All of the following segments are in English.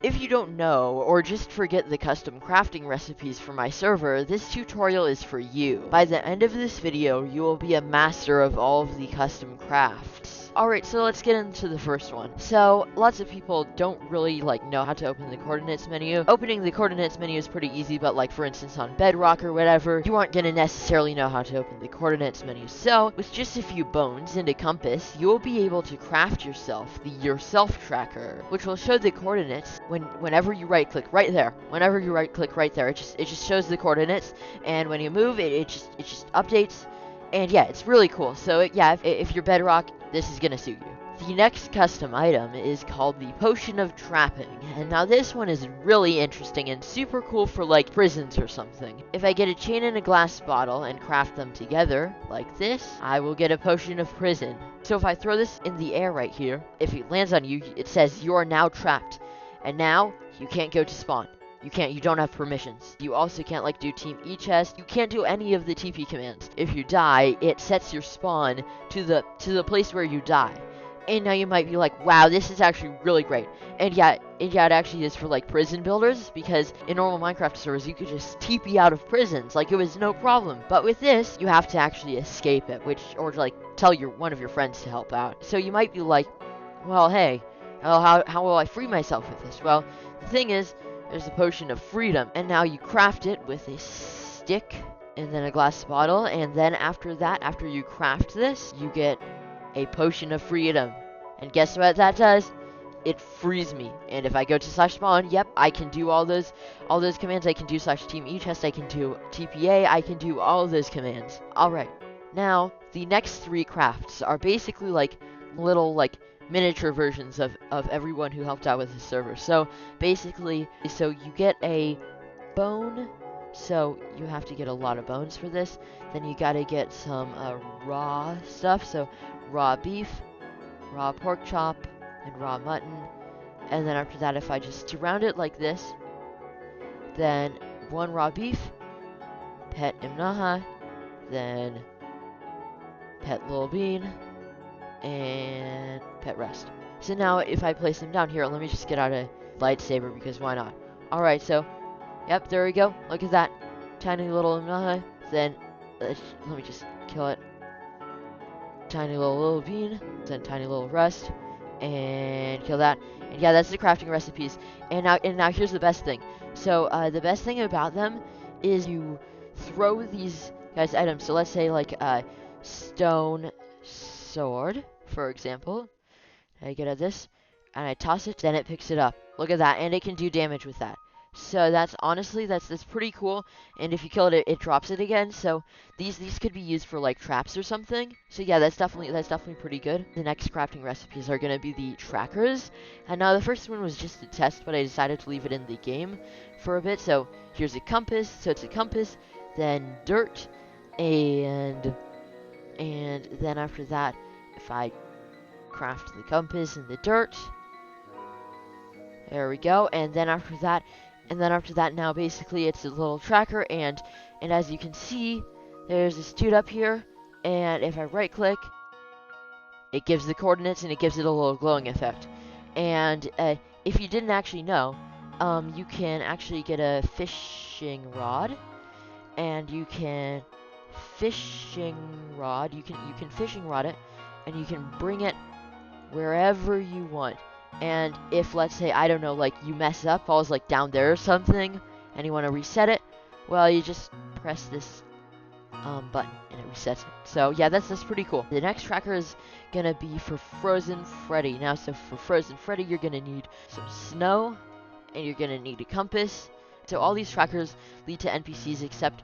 if you don't know, or just forget the custom crafting recipes for my server, this tutorial is for you. By the end of this video, you will be a master of all of the custom crafts. Alright, so let's get into the first one. So, lots of people don't really, know how to open the coordinates menu. Opening the coordinates menu is pretty easy, but, for instance, on Bedrock or whatever, you aren't gonna necessarily know how to open the coordinates menu. So, with just a few bones and a compass, you will be able to craft yourself the Yourself Tracker, which will show the coordinates whenever you right-click right there. Whenever you right-click right there, it just shows the coordinates, and when you move, it just updates. And yeah, it's really cool. So yeah, if you're Bedrock, this is gonna suit you. The next custom item is called the Potion of Trapping, and now this one is really interesting and super cool for prisons or something. If I get a chain and a glass bottle and craft them together, like this, I will get a Potion of Prison. So if I throw this in the air right here, if it lands on you, it says you are now trapped, and now you can't go to spawn. You don't have permissions. You also can't do team e-chest. You can't do any of the TP commands. If you die, it sets your spawn to the place where you die. And now you might be like, wow, this is actually really great. And yeah, it actually is for prison builders, because in normal Minecraft servers, you could just TP out of prisons, it was no problem. But with this, you have to actually escape it, or tell one of your friends to help out. So you might be like, well, hey, how will I free myself with this? Well, the thing is, there's a Potion of Freedom, and now you craft it with a stick and then a glass bottle, and then after that, after you craft this, you get a Potion of Freedom. And guess what that does? It frees me. And if I go to /spawn, yep, I can do all those commands. I can do /team e-chest, I can do TPA, I can do all of those commands. Alright, now the next 3 crafts are basically little miniature versions of everyone who helped out with the server. So basically, you get a bone, so you have to get a lot of bones for this. Then you gotta get some raw stuff, so raw beef, raw pork chop, and raw mutton. And then after that, if I just surround it like this, then 1 raw beef, pet Imnaha, then pet Lil Bean, and pet Rest. So now if I place them down here, let me just get out a lightsaber, because why not? Alright, so yep, there we go. Look at that tiny little Imnaha. Then let me just kill it. Tiny little Bean, then tiny little Rest, and kill that. And yeah, that's the crafting recipes. And now here's the best thing. So the best thing about them is you throw these guys items. So let's say a stone sword, for example. I get at this, and I toss it, then it picks it up. Look at that, and it can do damage with that. So that's pretty cool. And if you kill it, it drops it again. So these could be used for traps or something. So yeah, that's definitely pretty good. The next crafting recipes are gonna be the trackers. And now the first one was just a test, but I decided to leave it in the game for a bit. So here's a compass. So it's a compass, then dirt, and then after that, if I craft the compass in the dirt, there we go. And then after that, now basically it's a little tracker, and as you can see, there's this dude up here, and if I right click, it gives the coordinates and it gives it a little glowing effect. And if you didn't actually know, you can actually get a fishing rod, and you can fishing rod it, and you can bring it wherever you want. And if, let's say, I don't know, you mess up, falls down there or something, and you want to reset it, well, you just press this button and it resets it. So yeah, that's pretty cool. The next tracker is gonna be for Frozen Freddy. Now, so for Frozen Freddy, you're gonna need some snow, and you're gonna need a compass. So all these trackers lead to NPCs except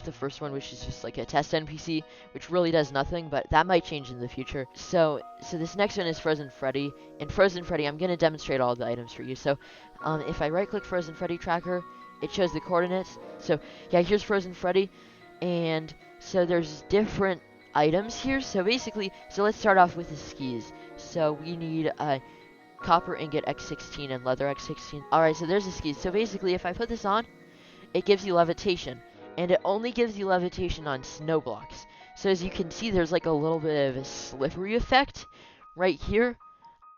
the first one, which is just a test NPC, which really does nothing, but that might change in the future. So this next one is Frozen Freddy. In Frozen Freddy, I'm going to demonstrate all the items for you. So if I right-click Frozen Freddy tracker, it shows the coordinates. So yeah, here's Frozen Freddy, and so there's different items here. So basically, let's start off with the skis. So we need copper ingot X16 and leather X16. Alright, so there's the skis. So basically, if I put this on, it gives you levitation. And it only gives you levitation on snow blocks. So as you can see, there's a little bit of a slippery effect right here.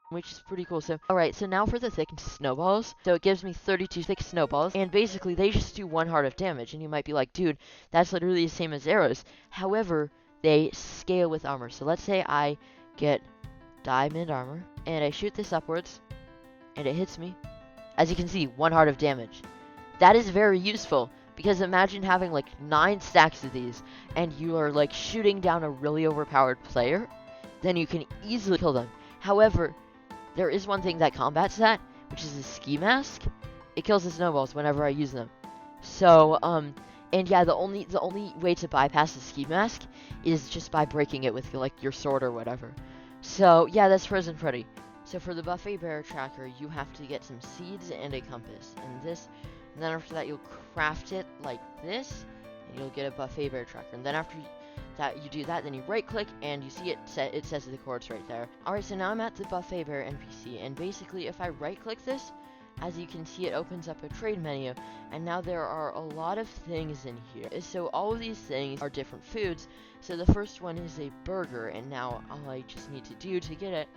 which is pretty cool. So, alright, so now for the thick snowballs. So it gives me 32 thick snowballs, and basically they just do 1 heart of damage, and you might be like, dude, that's literally the same as arrows. However, they scale with armor. So let's say I get diamond armor, and I shoot this upwards, and it hits me. As you can see, 1 heart of damage. That is very useful, because imagine having like 9 stacks of these, and you are like shooting down a really overpowered player, then you can easily kill them. However, there is one thing that combats that, which is the ski mask. It kills the snowballs whenever I use them. So, and yeah, the only way to bypass the ski mask is just by breaking it with like your sword or whatever. So yeah, that's Frozen Freddy. So for the Buffet Bear Tracker, you have to get some seeds and a compass, and then after that you'll craft it like this, and you'll get a Buffet Bear Tracker. And then after that you do that, then you right click and you see it says the coordinates right there. Alright, so now I'm at the Buffet Bear NPC, and basically if I right click this, as you can see, it opens up a trade menu, and now there are a lot of things in here. So all of these things are different foods. So the first one is a burger, and now all I just need to do to get it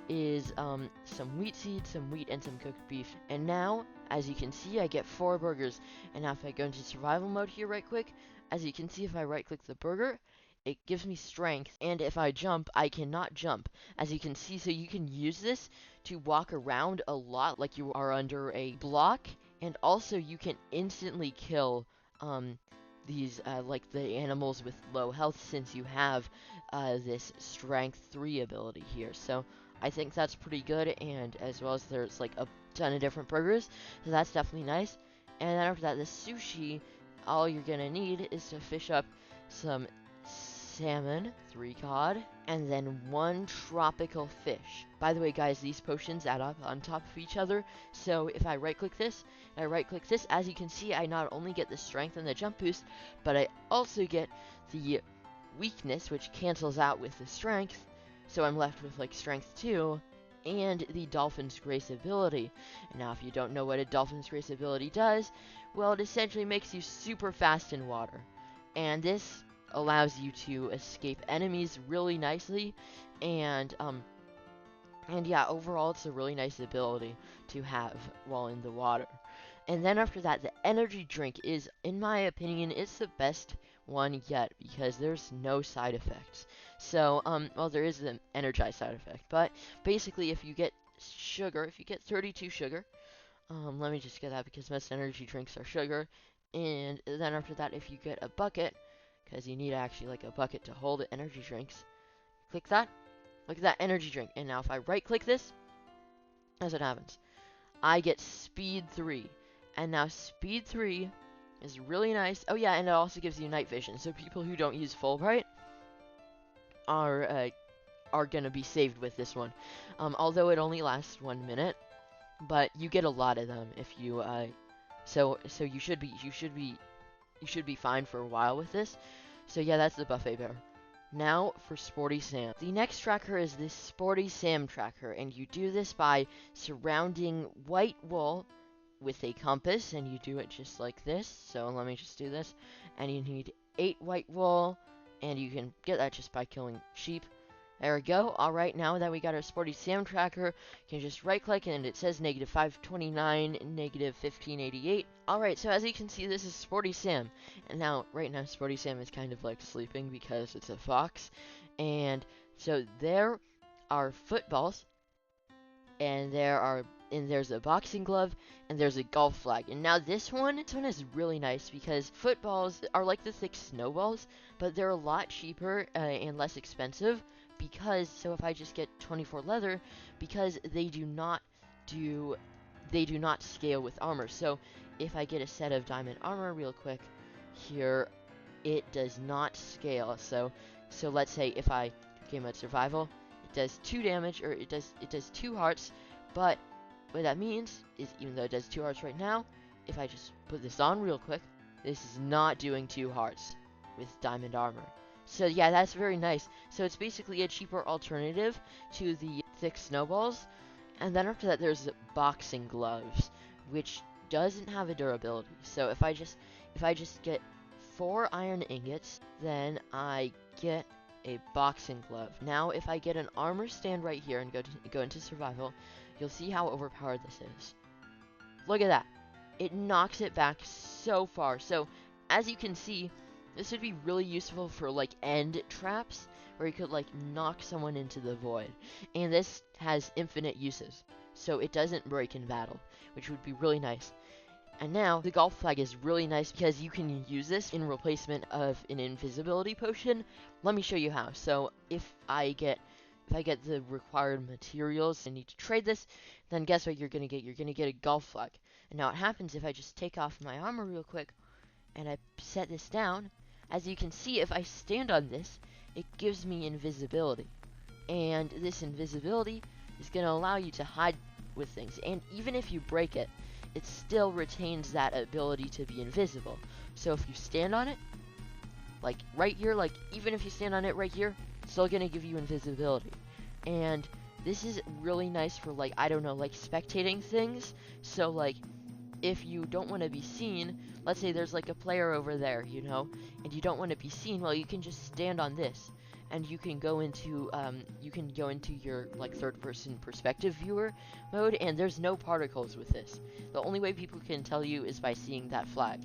is some wheat seeds, some wheat, and some cooked beef. And now, as you can see, I get 4 burgers. And now if I go into survival mode here right quick, as you can see, if I right click the burger, it gives me strength, and if I jump, I cannot jump, as you can see. So you can use this to walk around a lot like you are under a block, and also you can instantly kill these like the animals with low health, since you have this strength 3 ability here. So I think that's pretty good, and as well as there's like a ton of different burgers, so that's definitely nice. And then after that, the sushi, all you're gonna need is to fish up some salmon, 3 cod, and then 1 tropical fish. By the way, guys, these potions add up on top of each other, so if I right click this, and I right click this, as you can see, I not only get the strength and the jump boost, but I also get the weakness, which cancels out with the strength, so I'm left with like strength 2, and the Dolphin's Grace ability. And now if you don't know what a Dolphin's Grace ability does, well, it essentially makes you super fast in water. And this allows you to escape enemies really nicely, and yeah, overall it's a really nice ability to have while in the water. And then after that, the energy drink is, in my opinion, it's the best one yet, because there's no side effects. So, well, there is an energize side effect, but basically if you get sugar, if you get 32 sugar, let me just get that because most energy drinks are sugar, and then after that, if you get a bucket, because you need actually like a bucket to hold the energy drinks. Click that. Look at that energy drink. And now if I right click this, that's what happens. I get speed 3. And now speed 3 is really nice. Oh yeah, and it also gives you night vision. So people who don't use Fulbright are gonna be saved with this one. Although it only lasts 1 minute, but you get a lot of them if you so you should be fine for a while with this. So yeah, that's the Buffet Bear. Now for Sporty Sam. The next tracker is this Sporty Sam tracker, and you do this by surrounding white wool with a compass, and you do it just like this. So let me just do this. And you need 8 white wool, and you can get that just by killing sheep. There we go. Alright, now that we got our Sporty Sam tracker, you can just right click and it says negative 529, negative 1588. Alright, so as you can see, this is Sporty Sam. And now, right now, Sporty Sam is kind of like sleeping because it's a fox. And so there are footballs, and there's a boxing glove, and there's a golf flag. And now this one is really nice because footballs are like the thick snowballs, but they're a lot cheaper and less expensive. Because, so if I just get 24 leather, because they do not scale with armor. So if I get a set of diamond armor real quick here, it does not scale. So let's say if I game mode survival, it does 2 damage, or it does 2 hearts, but what that means is, even though it does 2 hearts right now, if I just put this on real quick, this is not doing 2 hearts with diamond armor. So yeah, that's very nice. So it's basically a cheaper alternative to the thick snowballs. And then after that, there's boxing gloves, which doesn't have a durability. So if I just get 4 iron ingots, then I get a boxing glove. Now, if I get an armor stand right here and go into survival, you'll see how overpowered this is. Look at that. It knocks it back so far. So, as you can see, this would be really useful for, like, end traps, where you could, like, knock someone into the void. And this has infinite uses, so it doesn't break in battle, which would be really nice. And now, the golf flag is really nice because you can use this in replacement of an invisibility potion. Let me show you how. So, if I get the required materials and need to trade this, then guess what you're gonna get? You're gonna get a golf flag. And now what happens if I just take off my armor real quick, and I set this down, as you can see, if I stand on this, it gives me invisibility. And this invisibility is gonna allow you to hide with things. And even if you break it, it still retains that ability to be invisible. So if you stand on it, like right here, like even if you stand on it right here, it's still gonna give you invisibility. And this is really nice for, like, I don't know, like spectating things. So like, if you don't want to be seen, let's say there's like a player over there, you know, and you don't want to be seen, well, you can just stand on this, and you can go into your like third-person perspective viewer mode, and there's no particles with this. The only way people can tell you is by seeing that flag.